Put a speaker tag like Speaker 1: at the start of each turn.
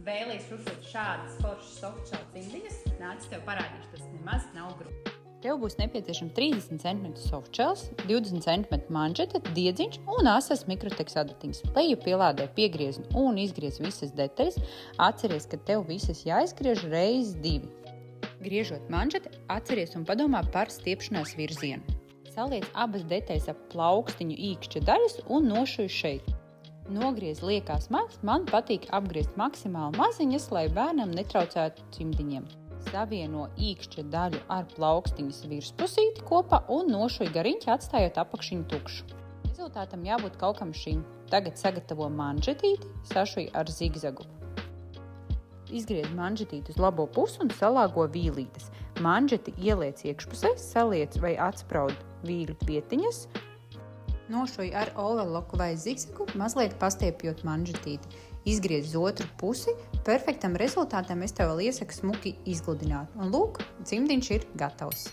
Speaker 1: vēlies rušot šādas foršas softshell cimdiņas, nāc tev parādīšu, tas nemaz nav grūti.
Speaker 2: Tev būs nepieciešama 30 cm softshells, 20 cm manžeta, diedziņš un asas mikroteks adatiņas. Leju pielādē piegriezni un izgriez visas detaļas. Atceries, ka tev visas jāizgriež reiz 2. Griežot manžeti, atceries un padomā par stiepšanās virzienu. Saliec abas detaļas ap plaukstiņu īkšķa daļas un nošuj šeit. Nogriez liekās maz, man patīk apgriezt maksimāli maziņas, lai bērnam netraucētu cimdiņiem. Savieno īkšķa daļu ar plaukstiņas virspusīti kopā un nošuj gariņķi, atstājot apakšiņu tukšu. Rezultātam jābūt kaut kam šim. Tagad sagatavo manžetīti, sašuj ar zigzagu. Izgriez manžetīti uz labo pusi un salāgo vīlītes. Manžeti ieliec iekšpusē, saliec vai atspraud vīļu pietiņas. Nošuj ar overloku vai zigzagu, mazliet pastiepjot manžetīti. Izgriez uz otru pusi. Perfektam rezultātam es tev vēl iesaku smuki izgludināt. Un lūk, cimdiņš ir gatavs.